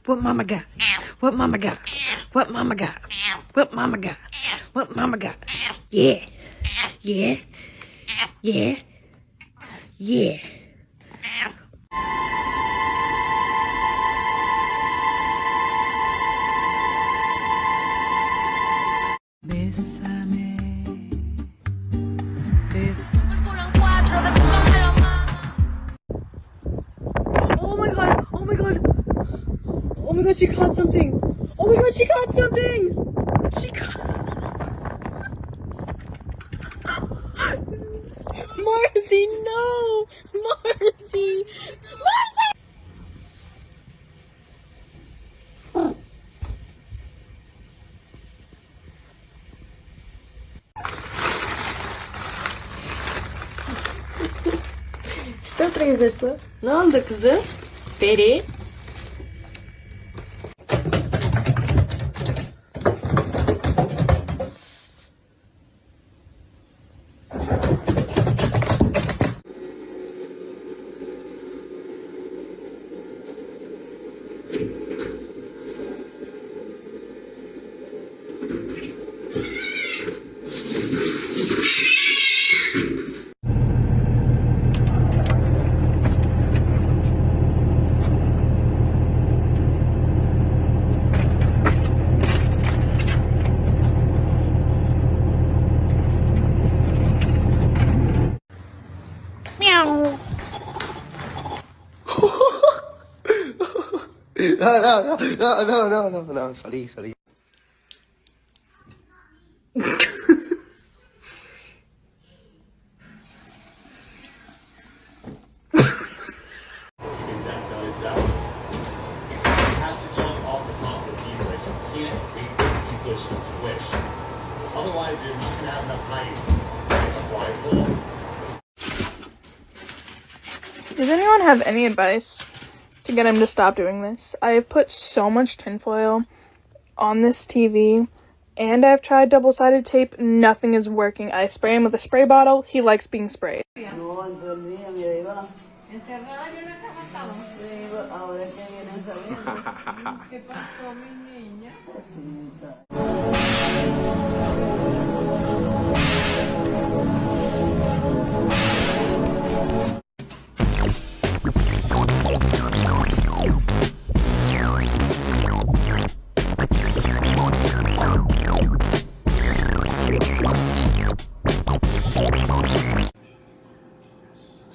What mama got? What mama got? What mama got? What mama got? What mama got? Yeah. Yeah. Yeah. Yeah. Bésame. Oh my god! Oh my god! Oh my god, she caught something! Oh my god, she caught something! She caught... Marcy, no! Marcy! Marcy! Что произошло? Ne oldu kızım? Peri? No, salí. Otherwise, you're not gonna have enough height. That's why it's cool. Does anyone have any advice to get him to stop doing this? I have put so much tinfoil on this TV, and I've tried double-sided tape. Nothing is working. I spray him with a spray bottle. He likes being sprayed.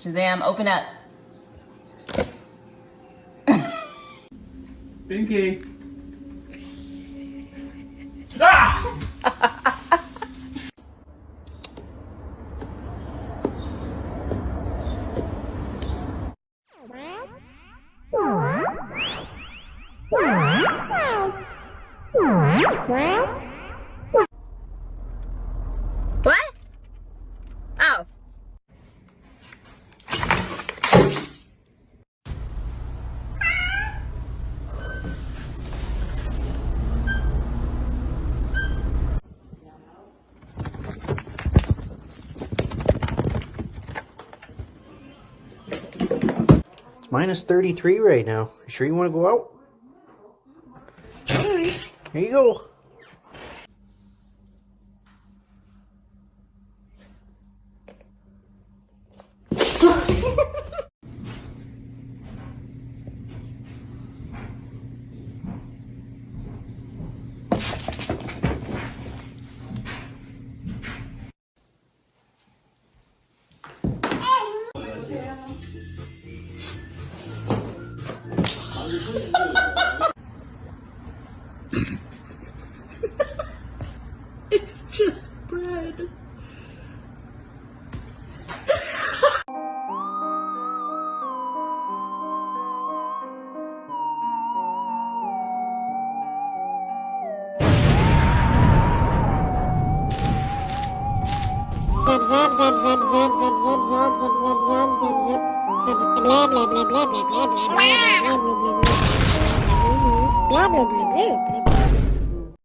Shazam, open up. Pinky. Ah! What? Oh. It's minus 33 right now. You sure you want to go out? Alright, here you go. It's just bread. Zap zap zap zap zap zap zap zap zap zap zap zap zap zap blah blah blah blah blah blah blah blah blah blah blah blah blah blah blah blah blah blah blah.